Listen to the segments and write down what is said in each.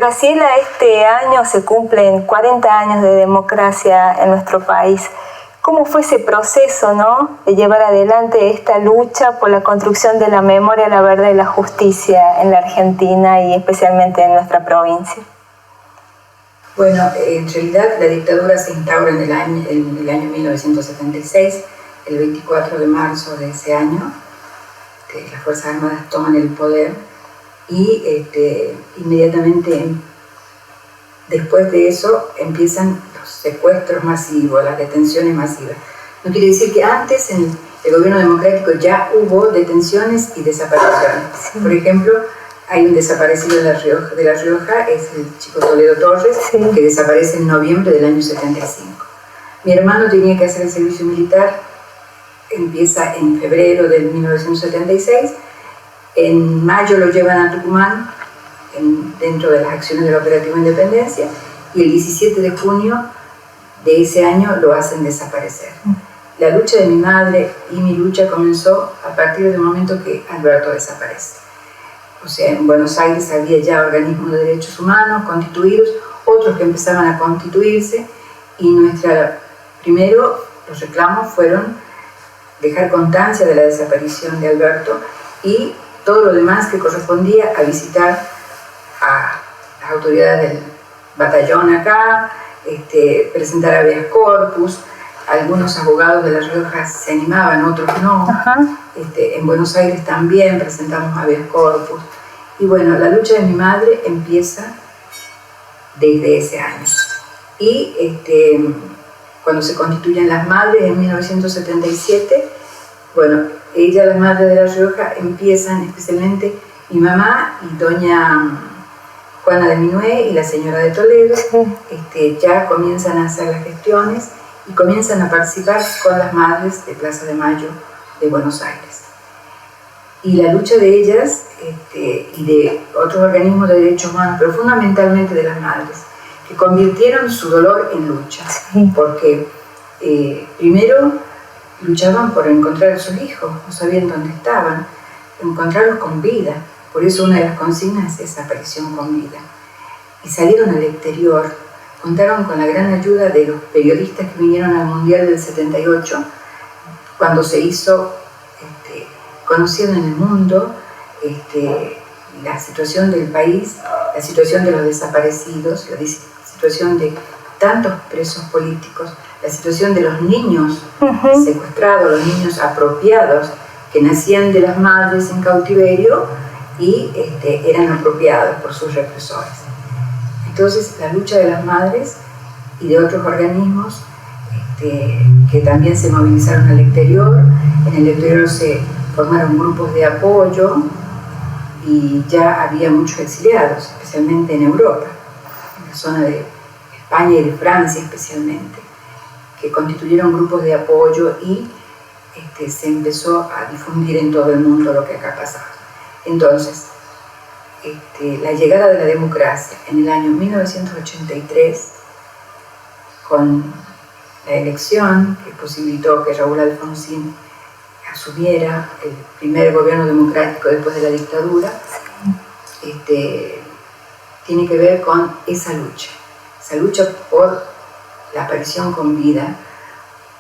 Graciela, este año se cumplen 40 años de democracia en nuestro país. ¿Cómo fue ese proceso, ¿no?, de llevar adelante esta lucha por la construcción de la memoria, la verdad y la justicia en la Argentina y especialmente en nuestra provincia? Bueno, en realidad la dictadura se instaura en el año 1976, el 24 de marzo de ese año, que las Fuerzas Armadas toman el poder y inmediatamente después de eso empiezan los secuestros masivos, las detenciones masivas. No quiere decir que antes en el gobierno democrático ya hubo detenciones y desapariciones. Sí. Por ejemplo, hay un desaparecido de La Rioja, es el chico Toledo Torres, sí, que desaparece en noviembre del año 75. Mi hermano tenía que hacer el servicio militar, empieza en febrero de 1976, en mayo lo llevan a Tucumán, dentro de las acciones del Operativo Independencia, y el 17 de junio de ese año lo hacen desaparecer. La lucha de mi madre y mi lucha comenzó a partir del momento que Alberto desaparece. O sea, en Buenos Aires había ya organismos de derechos humanos constituidos, otros que empezaban a constituirse, y primero los reclamos fueron dejar constancia de la desaparición de Alberto y todo lo demás que correspondía a visitar a las autoridades del batallón acá, presentar habeas corpus. Algunos abogados de La Rioja se animaban, otros no. En Buenos Aires también presentamos habeas corpus. Y bueno, la lucha de mi madre empieza desde ese año. Y cuando se constituyen las madres en 1977, bueno, las madres de La Rioja empiezan, especialmente mi mamá y doña Juana de Minué y la señora de Toledo, ya comienzan a hacer las gestiones y comienzan a participar con las madres de Plaza de Mayo de Buenos Aires. Y la lucha de ellas y de otros organismos de derechos humanos, pero fundamentalmente de las madres, que convirtieron su dolor en lucha, porque primero luchaban por encontrar a sus hijos, no sabían dónde estaban, encontrarlos con vida. Por eso una de las consignas es aparición con vida. Y salieron al exterior, contaron con la gran ayuda de los periodistas que vinieron al Mundial del 78, cuando se hizo conocido en el mundo la situación del país, la situación de los desaparecidos, la situación de tantos presos políticos, la situación de los niños secuestrados, los niños apropiados, que nacían de las madres en cautiverio y eran apropiados por sus represores. Entonces, la lucha de las madres y de otros organismos que también se movilizaron al exterior. En el exterior se formaron grupos de apoyo y ya había muchos exiliados, especialmente en Europa, en la zona de España y de Francia especialmente, que constituyeron grupos de apoyo y se empezó a difundir en todo el mundo lo que acá pasaba. Entonces, la llegada de la democracia en el año 1983, con la elección que posibilitó que Raúl Alfonsín asumiera el primer gobierno democrático después de la dictadura, tiene que ver con esa lucha por la aparición con vida,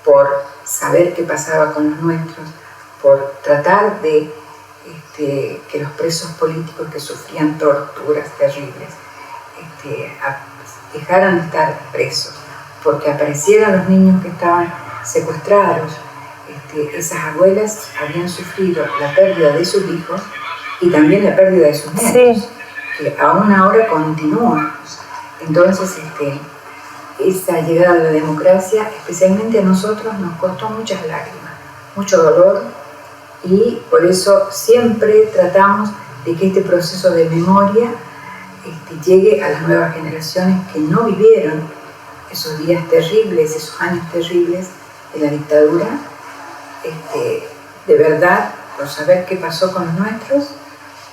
por saber qué pasaba con los nuestros, por tratar de que los presos políticos que sufrían torturas terribles dejaran de estar presos, porque aparecieran los niños que estaban secuestrados. Esas abuelas habían sufrido la pérdida de sus hijos y también la pérdida de sus nietos, que aún ahora continúa. Entonces, esa llegada de la democracia, especialmente a nosotros, nos costó muchas lágrimas, mucho dolor, y por eso siempre tratamos de que este proceso de memoria llegue a las nuevas generaciones que no vivieron esos días terribles, esos años terribles de la dictadura, de verdad, por saber qué pasó con los nuestros,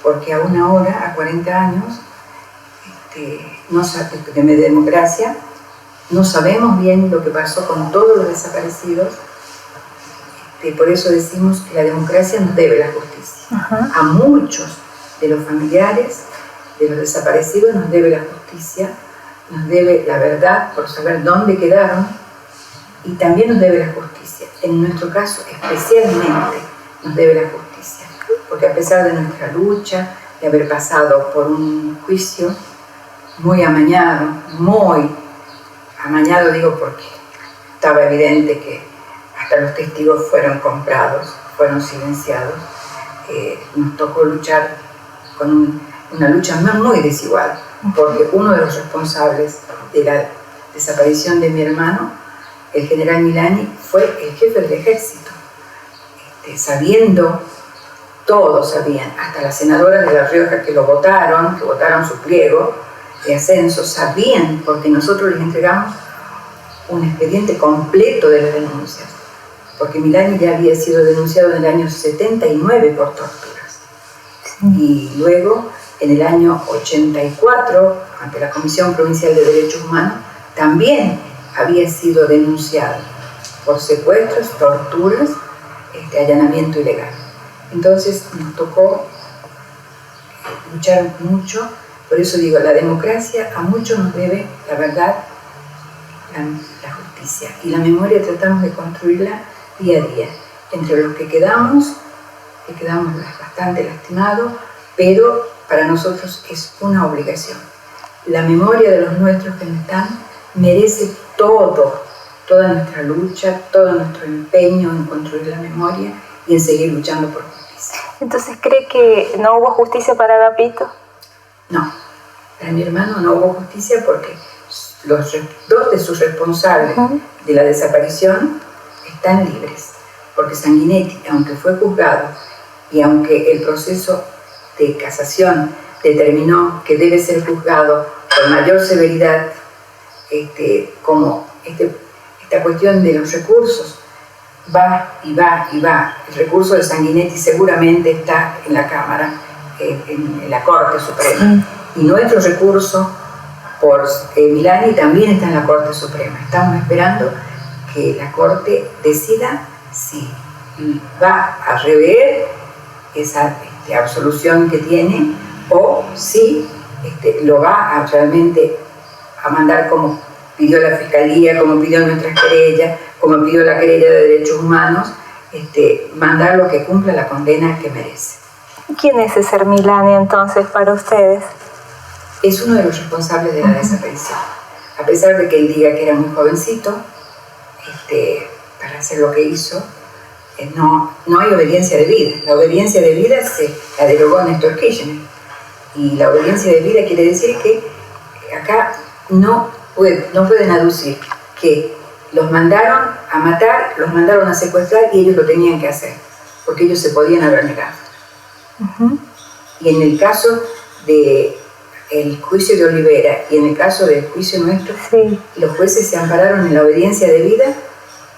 porque aún ahora, a 40 años de democracia, no sabemos bien lo que pasó con todos los desaparecidos. Por eso decimos que la democracia nos debe la justicia. A muchos de los familiares de los desaparecidos nos debe la justicia, nos debe la verdad por saber dónde quedaron y también nos debe la justicia. En nuestro caso especialmente nos debe la justicia, porque a pesar de nuestra lucha, de haber pasado por un juicio muy amañado digo porque estaba evidente que hasta los testigos fueron comprados, fueron silenciados, nos tocó luchar con una lucha muy desigual, porque uno de los responsables de la desaparición de mi hermano, el general Milani, fue el jefe del ejército, sabiendo, todos sabían, hasta las senadoras de La Rioja que votaron su pliego de ascenso, sabían, porque nosotros les entregamos un expediente completo de las denuncias, porque Milani ya había sido denunciado en el año 79 por torturas. Y luego, en el año 84, ante la Comisión Provincial de Derechos Humanos, también había sido denunciado por secuestros, torturas, allanamiento ilegal. Entonces nos tocó luchar mucho, por eso digo, la democracia a mucho nos debe la verdad, la justicia, y la memoria tratamos de construirla día a día, entre los que quedamos bastante lastimados, pero para nosotros es una obligación. La memoria de los nuestros que no están merece toda nuestra lucha, todo nuestro empeño en construir la memoria y en seguir luchando por justicia. Entonces, ¿cree que no hubo justicia para Agapito? No, para mi hermano no hubo justicia porque dos de sus responsables de la desaparición están libres, porque Sanguinetti, aunque fue juzgado y aunque el proceso de casación determinó que debe ser juzgado con mayor severidad, como esta cuestión de los recursos va y va y va. El recurso de Sanguinetti seguramente está en la Cámara, en la Corte Suprema, y nuestro recurso por Milani también está en la Corte Suprema. Estamos esperando que la Corte decida si va a rever esa absolución que tiene o si lo va a realmente a mandar como pidió la Fiscalía, como pidió nuestras querellas, como pidió la querella de derechos humanos, mandarlo que cumpla la condena que merece. ¿Quién es ese Milani entonces para ustedes? Es uno de los responsables de la desaparición. A pesar de que él diga que era muy jovencito, para hacer lo que hizo, no hay obediencia de vida. La obediencia de vida se la derogó Néstor Kirchner. Y la obediencia de vida quiere decir que acá no pueden aducir que los mandaron a matar, los mandaron a secuestrar y ellos lo tenían que hacer, porque ellos se podían haber negado. Y en el caso del juicio de Olivera y en el caso del juicio nuestro, los jueces se ampararon en la obediencia de vida,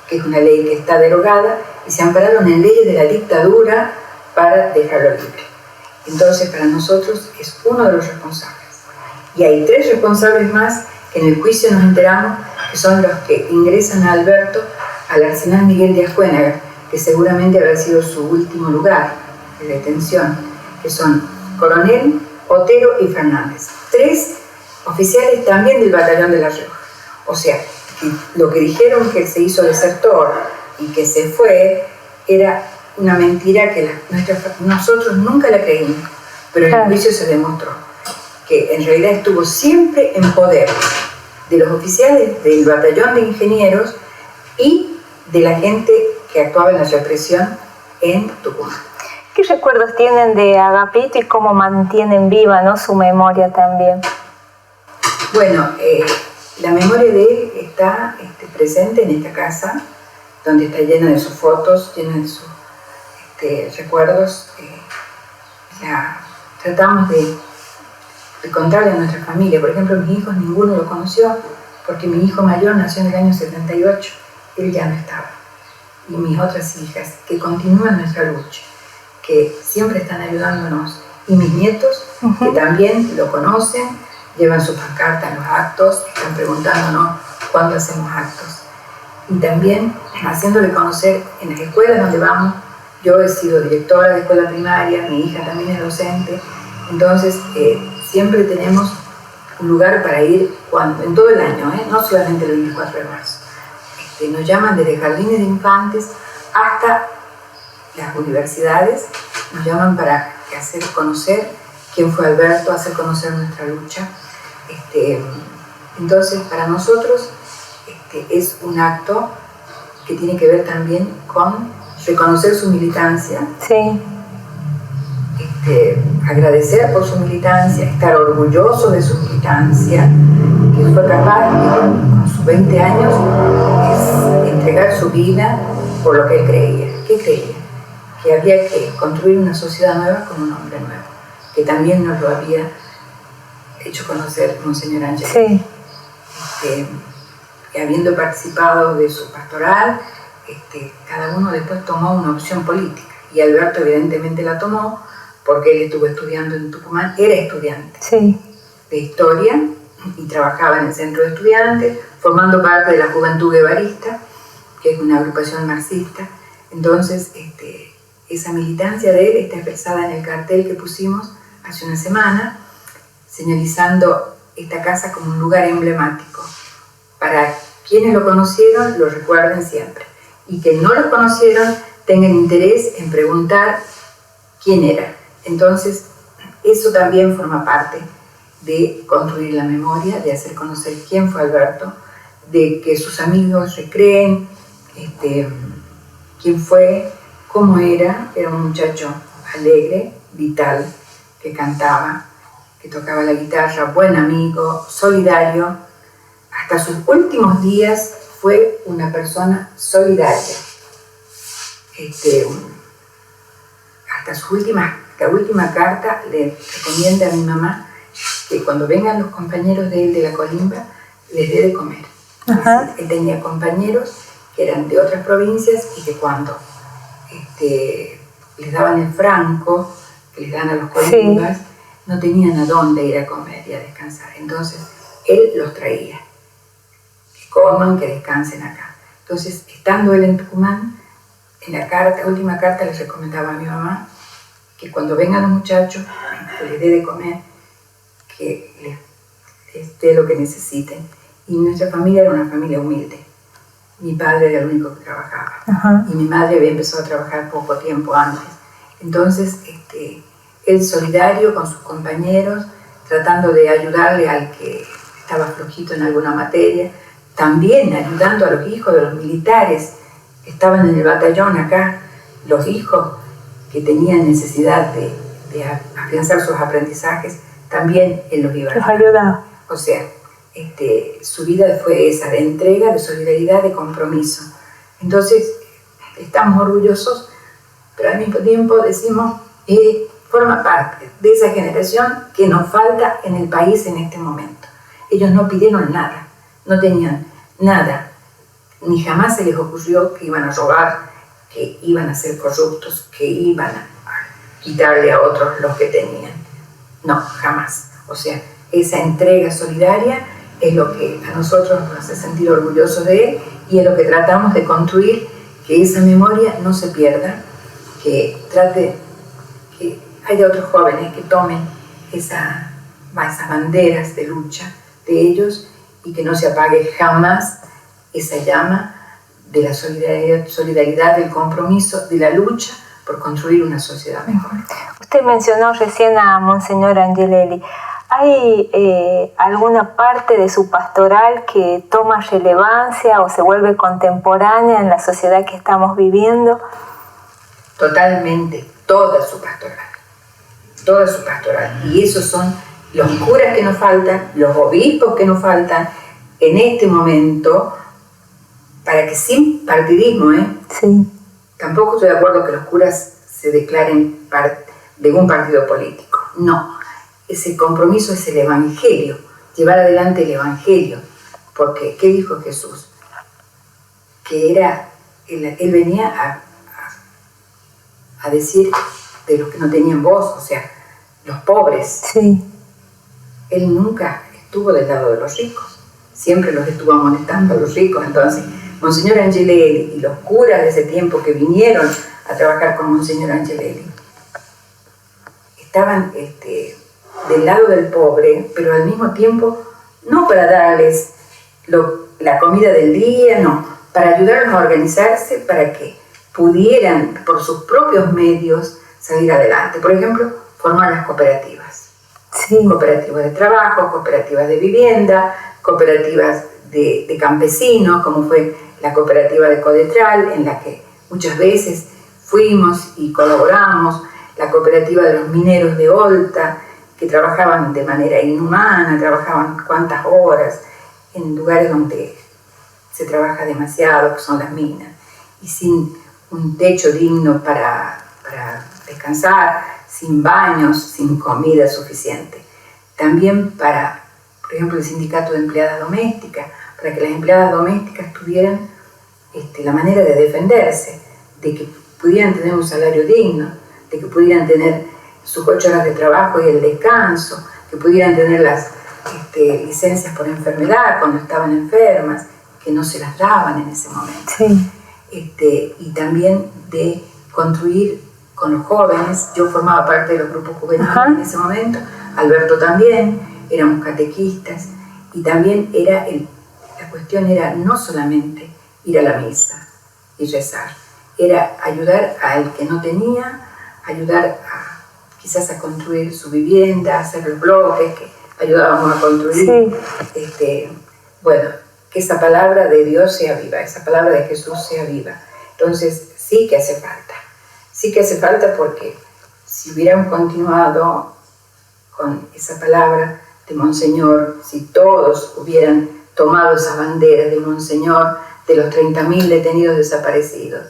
que es una ley que está derogada, y se ampararon en leyes de la dictadura para dejarlo libre. Entonces, para nosotros es uno de los responsables. Y hay 3 responsables más que en el juicio nos enteramos que son los que ingresan a Alberto al Arsenal Miguel de Ascuénaga, que seguramente habrá sido su último lugar de detención, que son Coronel, Otero y Fernández. 3 oficiales también del batallón de La Rioja. O sea, lo que dijeron que se hizo desertor y que se fue era una mentira que nosotros nunca la creímos, pero en el juicio se demostró que en realidad estuvo siempre en poder de los oficiales del batallón de ingenieros y de la gente que actuaba en la represión en Tucumán. ¿Qué recuerdos tienen de Agapito y cómo mantienen viva, ¿no?, su memoria también? Bueno, la memoria de él está presente en esta casa, donde está llena de sus fotos, llena de sus recuerdos. Tratamos de contarle a nuestra familia. Por ejemplo, mis hijos ninguno lo conoció, porque mi hijo mayor nació en el año 78, él ya no estaba. Y mis otras hijas, que continúan nuestra lucha, que siempre están ayudándonos, y mis nietos, que también lo conocen, llevan su pancarta en los actos, están preguntándonos cuándo hacemos actos. Y también haciéndole conocer en las escuelas donde vamos. Yo he sido directora de escuela primaria, mi hija también es docente, entonces siempre tenemos un lugar para ir en todo el año, no solamente el 24 de marzo. Nos llaman desde jardines de infantes hasta las universidades, nos llaman para hacer conocer quién fue Alberto, hacer conocer nuestra lucha. Entonces, para nosotros es un acto que tiene que ver también con reconocer su militancia, sí. Agradecer por su militancia, estar orgulloso de su militancia, que fue capaz con sus 20 años es entregar su vida por lo que él creía. ¿Qué creía? Que había que construir una sociedad nueva con un hombre nuevo, que también nos lo había hecho conocer Monseñor Angelelli. Sí. Que habiendo participado de su pastoral, cada uno después tomó una opción política, y Alberto evidentemente la tomó porque él estuvo estudiando en Tucumán, era estudiante de historia y trabajaba en el centro de estudiantes, formando parte de la Juventud Guevarista, que es una agrupación marxista. Entonces, esa militancia de él está expresada en el cartel que pusimos hace una semana, señalizando esta casa como un lugar emblemático. Para quienes lo conocieron, lo recuerden siempre. Y que no lo conocieron, tengan interés en preguntar quién era. Entonces, eso también forma parte de construir la memoria, de hacer conocer quién fue Alberto, de que sus amigos recreen quién fue, cómo era. Era un muchacho alegre, vital, que cantaba, que tocaba la guitarra, buen amigo, solidario. Hasta sus últimos días fue una persona solidaria. Hasta la última carta le recomienda a mi mamá que cuando vengan los compañeros de él de la colimba, les dé de comer. Decir, él tenía compañeros que eran de otras provincias y que cuando les daban el franco, que les dan a los colimbas, no tenían a dónde ir a comer y a descansar. Entonces, él los traía. Que coman, que descansen acá. Entonces, estando él en Tucumán, en la última carta les recomendaba a mi mamá que cuando vengan los muchachos, que les dé de comer, que les dé lo que necesiten. Y nuestra familia era una familia humilde. Mi padre era el único que trabajaba. Y mi madre había empezado a trabajar poco tiempo antes. Entonces, él solidario con sus compañeros, tratando de ayudarle al que estaba flojito en alguna materia, también ayudando a los hijos de los militares que estaban en el batallón acá, los hijos que tenían necesidad de afianzar sus aprendizajes, también él los iba a ayudar. O sea, su vida fue esa, de entrega, de solidaridad, de compromiso. Entonces, estamos orgullosos, pero al mismo tiempo decimos que forma parte de esa generación que nos falta en el país en este momento. Ellos no pidieron nada, no tenían nada, ni jamás se les ocurrió que iban a robar, que iban a ser corruptos, que iban a quitarle a otros los que tenían. No, jamás. O sea, esa entrega solidaria es lo que a nosotros nos hace sentir orgullosos de él y es lo que tratamos de construir, que esa memoria no se pierda, que haya otros jóvenes que tomen esas banderas de lucha de ellos y que no se apague jamás esa llama de la solidaridad, del compromiso, de la lucha por construir una sociedad mejor. Usted mencionó recién a Monseñor Angelelli. ¿Hay alguna parte de su pastoral que toma relevancia o se vuelve contemporánea en la sociedad que estamos viviendo? Totalmente, toda su pastoral. Y esos son los curas que nos faltan, los obispos que nos faltan en este momento, para que sin partidismo, Sí. Tampoco estoy de acuerdo que los curas se declaren de un partido político. No, ese compromiso es el Evangelio, llevar adelante el Evangelio. Porque, ¿qué dijo Jesús? Que él venía a decir de los que no tenían voz, o sea, los pobres. Sí. Él nunca estuvo del lado de los ricos, siempre los estuvo amonestando a los ricos. Entonces, Monseñor Angelelli y los curas de ese tiempo que vinieron a trabajar con Monseñor Angelelli estaban del lado del pobre, pero al mismo tiempo no para darles la comida del día, no, para ayudarlos a organizarse para que pudieran por sus propios medios salir adelante. Por ejemplo, formar las cooperativas. Sí. Cooperativas de trabajo, cooperativas de vivienda, cooperativas de campesinos, como fue la cooperativa de Codetral, en la que muchas veces fuimos y colaboramos, la cooperativa de los mineros de Olta, que trabajaban de manera inhumana, trabajaban cuántas horas en lugares donde se trabaja demasiado, que son las minas, y sin un techo digno para descansar, sin baños, sin comida suficiente. También para, por ejemplo, el sindicato de empleadas domésticas, para que las empleadas domésticas tuvieran la manera de defenderse, de que pudieran tener un salario digno, de que pudieran tener sus 8 horas de trabajo y el descanso, que pudieran tener las licencias por enfermedad cuando estaban enfermas, que no se las daban en ese momento. Sí. Y también de construir con los jóvenes. Yo formaba parte de los grupos juveniles en ese momento, Alberto también, éramos catequistas, y también la cuestión era no solamente ir a la misa y rezar, era ayudar al que no tenía, ayudar quizás a construir su vivienda, hacer los bloques que ayudábamos a construir. Sí. Bueno, que esa palabra de Dios sea viva, esa palabra de Jesús sea viva. Entonces sí que hace falta porque si hubiéramos continuado con esa palabra de Monseñor, si todos hubieran tomado esa bandera de Monseñor, de los 30.000 detenidos desaparecidos,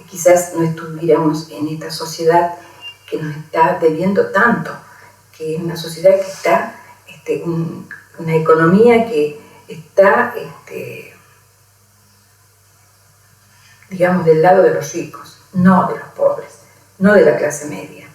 quizás no estuviéramos en esta sociedad que nos está debiendo tanto, que es una sociedad que está, una economía que está, digamos, del lado de los ricos, no de los pobres, no de la clase media,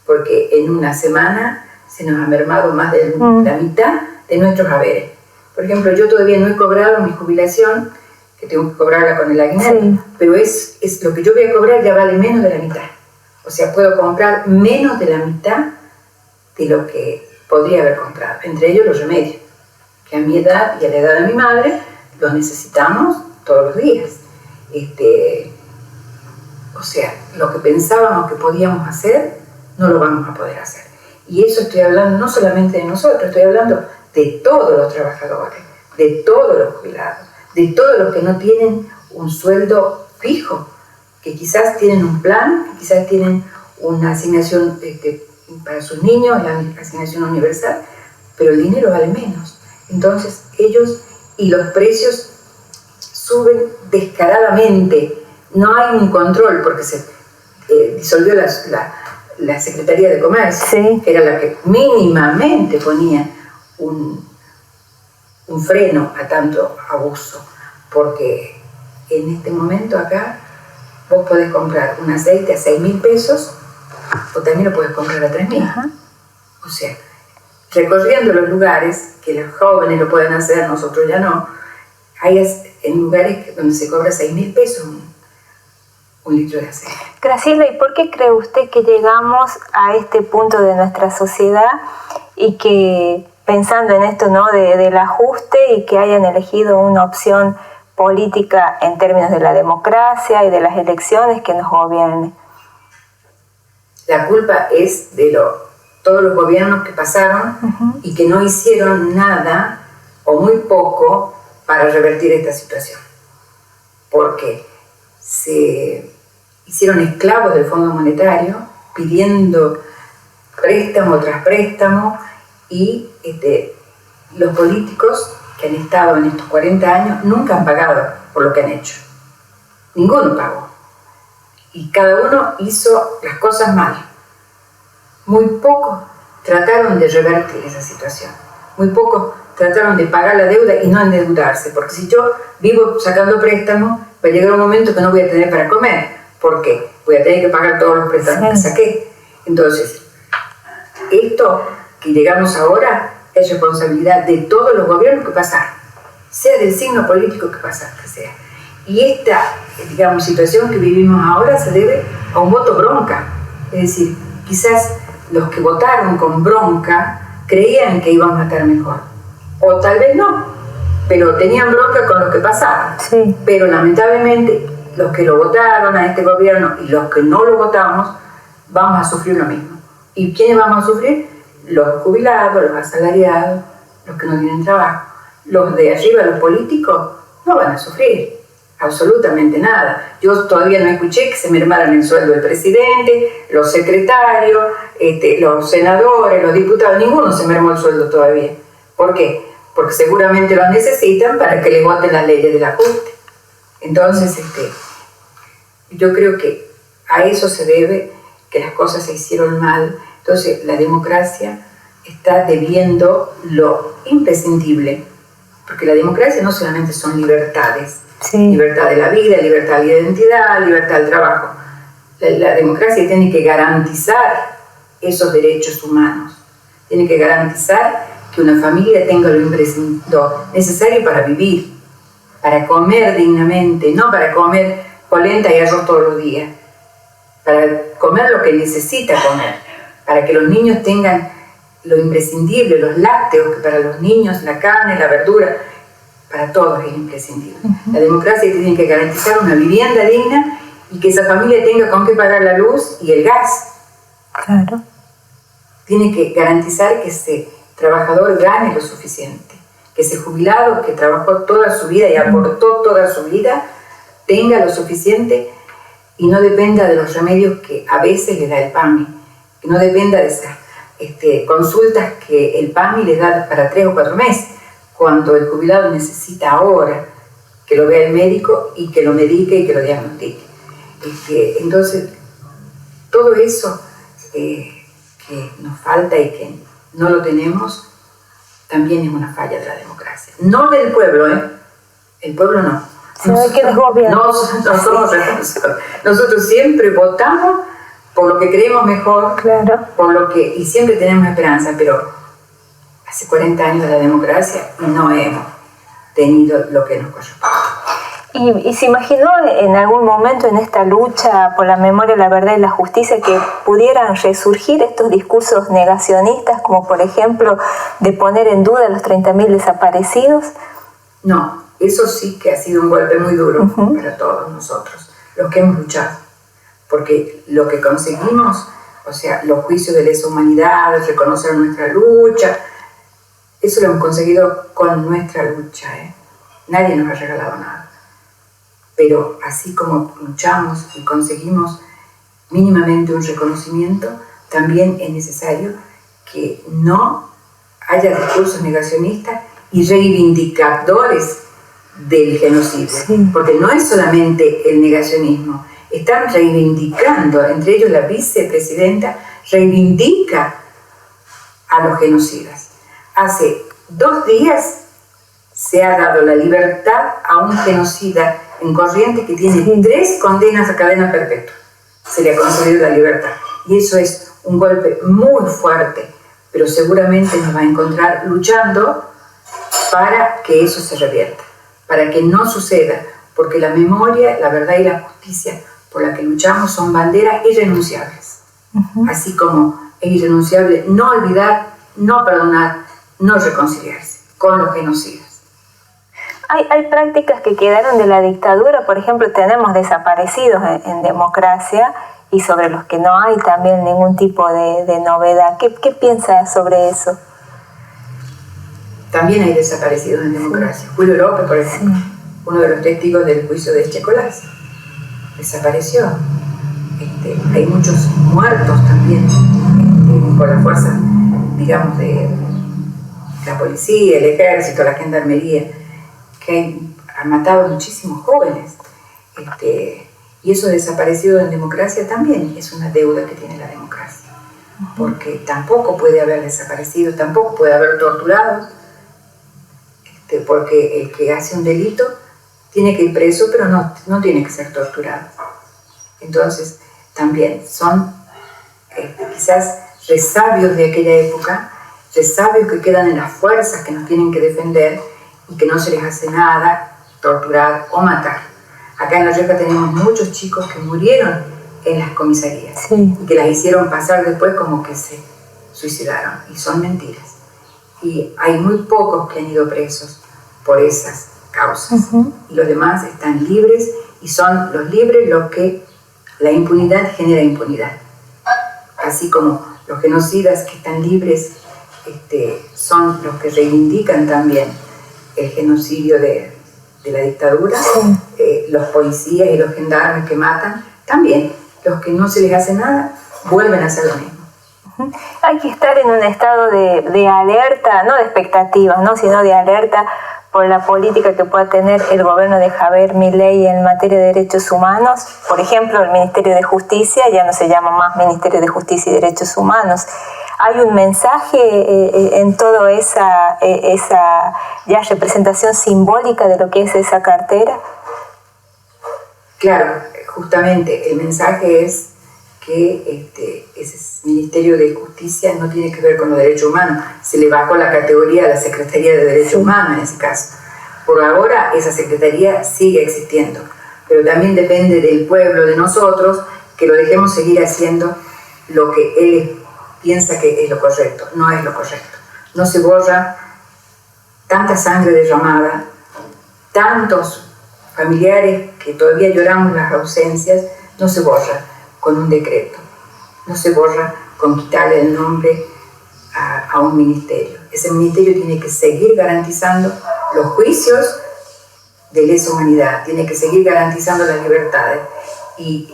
porque en una semana se nos ha mermado más de la mitad de nuestros haberes. Por ejemplo, yo todavía no he cobrado mi jubilación, que tengo que cobrarla con el aguinaldo, pero es lo que yo voy a cobrar ya vale menos de la mitad. O sea, puedo comprar menos de la mitad de lo que podría haber comprado, entre ellos los remedios, que a mi edad y a la edad de mi madre los necesitamos todos los días. O sea, lo que pensábamos que podíamos hacer, no lo vamos a poder hacer. Y eso estoy hablando no solamente de nosotros, estoy hablando de todos los trabajadores, de todos los jubilados, de todos los que no tienen un sueldo fijo, que quizás tienen un plan, que quizás tienen una asignación para sus niños, la asignación universal, pero el dinero vale menos. Entonces ellos y los precios suben descaradamente. No hay un control porque se disolvió la Secretaría de Comercio, sí, que era la que mínimamente ponía un freno a tanto abuso, porque en este momento acá vos podés comprar un aceite a 6.000 pesos o también lo podés comprar a 3.000. O sea, recorriendo los lugares, que los jóvenes lo pueden hacer, nosotros ya no, hay en lugares donde se cobra 6.000 pesos un litro de aceite. Graciela, ¿y por qué cree usted que llegamos a este punto de nuestra sociedad y que, pensando en esto, ¿no?, del ajuste, y que hayan elegido una opción política en términos de la democracia y de las elecciones que nos gobiernen? La culpa es de todos los gobiernos que pasaron y que no hicieron nada o muy poco para revertir esta situación, porque se hicieron esclavos del Fondo Monetario pidiendo préstamo tras préstamo, y los políticos que han estado en estos 40 años nunca han pagado por lo que han hecho. Ninguno pagó. Y cada uno hizo las cosas mal. Muy pocos trataron de revertir esa situación. Muy pocos trataron de pagar la deuda y no endeudarse. Porque si yo vivo sacando préstamos, va a llegar un momento que no voy a tener para comer. ¿Por qué? Voy a tener que pagar todos los préstamos que saqué. Entonces, esto que llegamos ahora es responsabilidad de todos los gobiernos que pasaron, sea del signo político que sea. Y esta, digamos, situación que vivimos ahora se debe a un voto bronca. Es decir, quizás los que votaron con bronca creían que íbamos a estar mejor. O tal vez no, pero tenían bronca con lo que pasaba. Sí. Pero lamentablemente los que lo votaron a este gobierno y los que no lo votamos, vamos a sufrir lo mismo. ¿Y quiénes vamos a sufrir? Los jubilados, los asalariados, los que no tienen trabajo. Los de arriba, los políticos, no van a sufrir absolutamente nada. Yo todavía no escuché que se mermaran el sueldo del presidente, los secretarios, los senadores, los diputados, ninguno se mermó el sueldo todavía. ¿Por qué? Porque seguramente lo necesitan para que le voten las leyes del ajuste. Entonces, yo creo que a eso se debe que las cosas se hicieron mal. Entonces, la democracia está debiendo lo imprescindible, porque la democracia no solamente son libertades, sí. Libertad de la vida, libertad de la identidad, libertad del trabajo. La democracia tiene que garantizar esos derechos humanos, tiene que garantizar que una familia tenga lo necesario para vivir, para comer dignamente, no para comer polenta y arroz todos los días, para comer lo que necesita comer, para que los niños tengan lo imprescindible, los lácteos, que para los niños la carne, la verdura, para todos es imprescindible. La democracia tiene que garantizar una vivienda digna y que esa familia tenga con qué pagar la luz y el gas. Claro. Tiene que garantizar que ese trabajador gane lo suficiente, que ese jubilado que trabajó toda su vida y aportó toda su vida tenga lo suficiente y no dependa de los remedios que a veces le da el PAMI, que no dependa de esas consultas que el PAMI le da para 3 o 4 meses, cuando el jubilado necesita ahora que lo vea el médico y que lo medique y que lo diagnostique. Entonces, todo eso que nos falta y que no lo tenemos, también es una falla de la democracia. No del pueblo, el pueblo no. No somos responsables. Nosotros siempre votamos por lo que creemos mejor, claro. Y siempre tenemos esperanza, pero hace 40 años de la democracia no hemos tenido lo que nos corresponde. ¿Y se imaginó en algún momento en esta lucha por la memoria, la verdad y la justicia que pudieran resurgir estos discursos negacionistas, como por ejemplo de poner en duda los 30.000 desaparecidos? No, eso sí que ha sido un golpe muy duro para todos nosotros, los que hemos luchado. Porque lo que conseguimos, o sea, los juicios de lesa humanidad, reconocer nuestra lucha, eso lo hemos conseguido con nuestra lucha. Nadie nos ha regalado nada. Pero así como luchamos y conseguimos mínimamente un reconocimiento, también es necesario que no haya discursos negacionistas y reivindicadores del genocidio. Sí. Porque no es solamente el negacionismo, están reivindicando, entre ellos la vicepresidenta reivindica a los genocidas. Hace 2 días se ha dado la libertad a un genocida en Corrientes que tiene 3 condenas a cadena perpetua. Se le ha concedido la libertad. Y eso es un golpe muy fuerte, pero seguramente nos va a encontrar luchando para que eso se revierta, para que no suceda, porque la memoria, la verdad y la justicia por la que luchamos son banderas irrenunciables. Así como es irrenunciable no olvidar, no perdonar, no reconciliarse con los genocidas. Hay prácticas que quedaron de la dictadura, por ejemplo, tenemos desaparecidos en democracia y sobre los que no hay también ningún tipo de novedad. ¿Qué piensas sobre eso? También hay desaparecidos en democracia. Julio López, por ejemplo, uno de los testigos del juicio de Echecolás, desapareció. Hay muchos muertos también por la fuerza, digamos, de la policía, el ejército, la gendarmería, que han matado a muchísimos jóvenes. Y eso desaparecido en democracia también es una deuda que tiene la democracia. Porque tampoco puede haber desaparecido, tampoco puede haber torturado, porque el que hace un delito tiene que ir preso, pero no tiene que ser torturado. Entonces, también son quizás resabios de aquella época, resabios que quedan en las fuerzas que nos tienen que defender y que no se les hace nada, torturar o matar. Acá en La Rioja tenemos muchos chicos que murieron en las comisarías y que las hicieron pasar después como que se suicidaron, y son mentiras. y hay muy pocos que han ido presos por esas causas. Y los demás están libres y son los libres los que la impunidad genera impunidad. Así como los genocidas que están libres son los que reivindican también el genocidio de la dictadura, los policías y los gendarmes que matan, también los que no se les hace nada vuelven a hacer lo mismo. Hay que estar en un estado de alerta, no de expectativas, ¿no? Sino de alerta por la política que pueda tener el gobierno de Javier Milei en materia de derechos humanos. Por ejemplo, el Ministerio de Justicia ya no se llama más Ministerio de Justicia y Derechos Humanos. ¿Hay un mensaje en toda esa ya representación simbólica de lo que es esa cartera? Claro, justamente el mensaje es que ese Ministerio de Justicia no tiene que ver con los derechos humanos. Se le bajó la categoría a la Secretaría de Derechos Humanos en ese caso. Por ahora esa Secretaría sigue existiendo, pero también depende del pueblo, de nosotros, que lo dejemos seguir haciendo lo que él piensa que es lo correcto. No es lo correcto. No se borra tanta sangre derramada, tantos familiares que todavía lloramos las ausencias, no se borra con un decreto, no se borra con quitarle el nombre a un ministerio. Ese ministerio tiene que seguir garantizando los juicios de lesa humanidad, tiene que seguir garantizando las libertades, y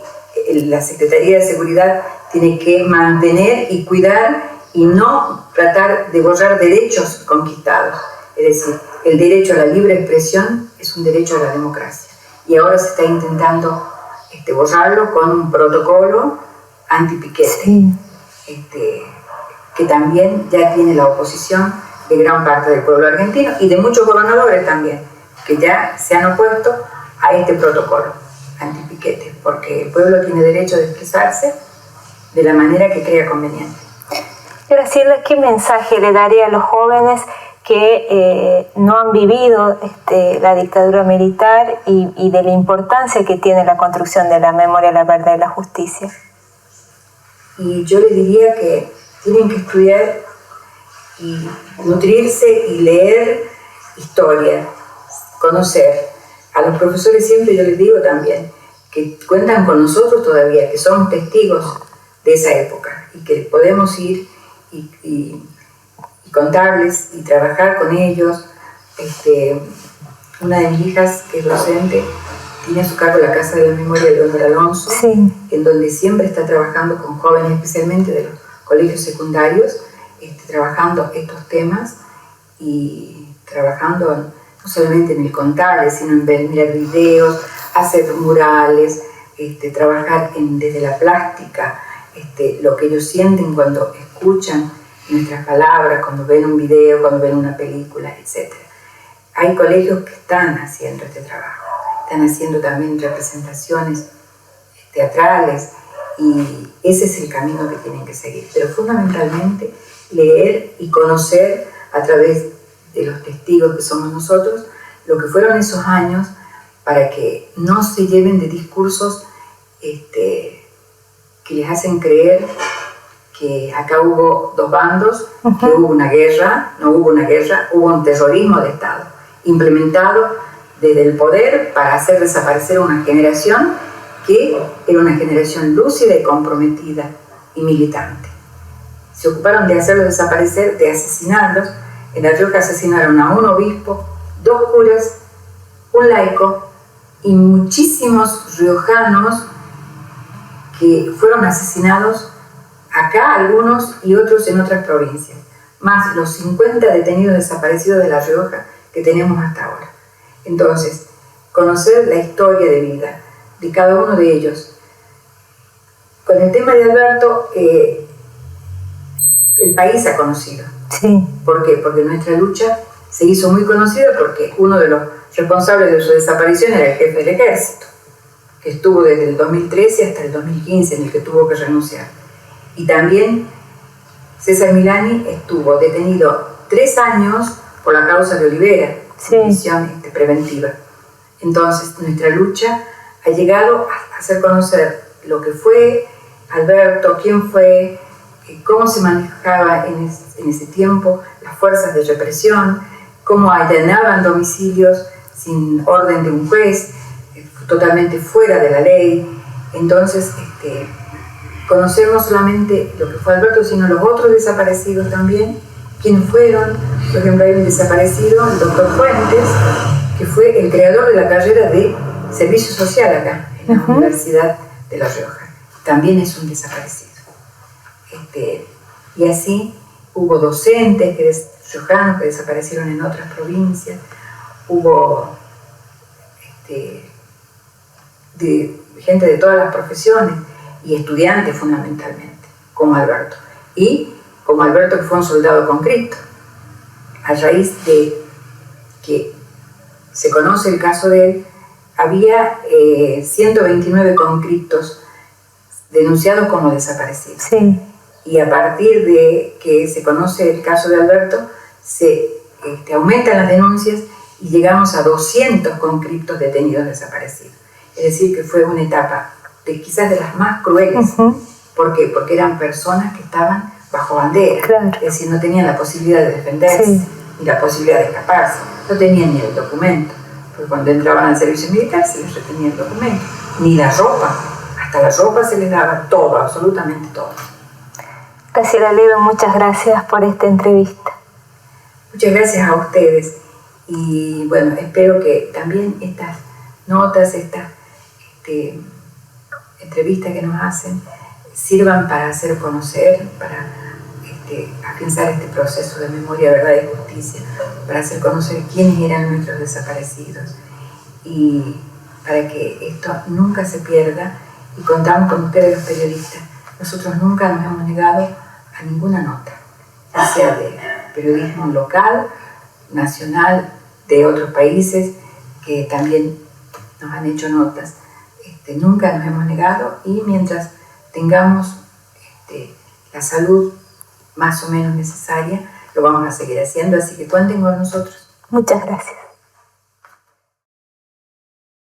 la Secretaría de Seguridad tiene que mantener y cuidar y no tratar de borrar derechos conquistados. Es decir, el derecho a la libre expresión es un derecho a la democracia, y ahora se está intentando borrarlo con un protocolo anti-piquete, que también ya tiene la oposición de gran parte del pueblo argentino y de muchos gobernadores también, que ya se han opuesto a este protocolo anti-piquete, porque el pueblo tiene derecho de expresarse de la manera que crea conveniente. Graciela, ¿qué mensaje le daría a los jóvenes que no han vivido la dictadura militar y de la importancia que tiene la construcción de la memoria, la verdad y la justicia? Y yo les diría que tienen que estudiar y nutrirse y leer historia, conocer. A los profesores siempre yo les digo también que cuentan con nosotros todavía, que somos testigos de esa época y que podemos ir y contarles y trabajar con ellos. Una de mis hijas, que es docente, tiene a su cargo la Casa de la Memoria de Leonor Alonso, en donde siempre está trabajando con jóvenes, especialmente de los colegios secundarios, trabajando estos temas y trabajando no solamente en el contarles, sino en ver, mirar videos, hacer murales, trabajar desde la plástica, lo que ellos sienten cuando escuchan nuestras palabras, cuando ven un video, cuando ven una película, etc. Hay colegios que están haciendo este trabajo, están haciendo también representaciones teatrales, y ese es el camino que tienen que seguir. Pero fundamentalmente leer y conocer a través de los testigos que somos nosotros lo que fueron esos años, para que no se lleven de discursos que les hacen creer que acá hubo dos bandos, que hubo una guerra. No hubo una guerra, hubo un terrorismo de Estado implementado desde el poder para hacer desaparecer una generación que era una generación lúcida y comprometida y militante. Se ocuparon de hacerlos desaparecer, de asesinarlos. En La Rioja asesinaron a un obispo, 2 curas, un laico y muchísimos riojanos que fueron asesinados acá, algunos, y otros en otras provincias, más los 50 detenidos desaparecidos de La Rioja que tenemos hasta ahora. Entonces, conocer la historia de vida de cada uno de ellos. Con el tema de Alberto, el país ha conocido. ¿Por qué? Porque nuestra lucha se hizo muy conocida, porque uno de los responsables de su desaparición era el jefe del ejército, que estuvo desde el 2013 hasta el 2015, en el que tuvo que renunciar. Y también César Milani estuvo detenido 3 años por la causa de Olivera, prisión preventiva. Entonces, nuestra lucha ha llegado a hacer conocer lo que fue Alberto, quién fue, cómo se manejaba en ese tiempo las fuerzas de represión, cómo allanaban domicilios sin orden de un juez, totalmente fuera de la ley. Entonces, conocer no solamente lo que fue Alberto, sino los otros desaparecidos también, quiénes fueron. Por ejemplo, hay un desaparecido, el doctor Fuentes, que fue el creador de la carrera de Servicio Social acá, en la Universidad de La Rioja. También es un desaparecido. Y así hubo docentes riojanos que desaparecieron en otras provincias, hubo gente de todas las profesiones y estudiantes fundamentalmente, como Alberto. Y como Alberto, que fue un soldado con Cristo. A raíz de que se conoce el caso de él, había 129 conscriptos denunciados como desaparecidos. Sí. Y a partir de que se conoce el caso de Alberto, se aumentan las denuncias y llegamos a 200 conscriptos detenidos desaparecidos. Es decir, que fue una etapa quizás de las más crueles. ¿Por qué? Porque eran personas que estaban bajo bandera, claro. Es decir, no tenían la posibilidad de defenderse, ni la posibilidad de escaparse, no tenían ni el documento, porque cuando entraban al servicio militar se les retenía el documento, ni la ropa, hasta la ropa se les daba, todo, absolutamente todo. Graciela Ledo, muchas gracias por esta entrevista. Muchas gracias a ustedes, y bueno, espero que también estas notas, estas entrevistas que nos hacen, sirvan para hacer conocer, para afianzar este proceso de memoria, verdad y justicia, para hacer conocer quiénes eran nuestros desaparecidos y para que esto nunca se pierda. Y contamos con ustedes, los periodistas. Nosotros nunca nos hemos negado a ninguna nota, ya sea de periodismo local, nacional, de otros países que también nos han hecho notas. Nunca nos hemos negado, y mientras tengamos la salud más o menos necesaria, lo vamos a seguir haciendo, así que cuenten con nosotros. Muchas gracias.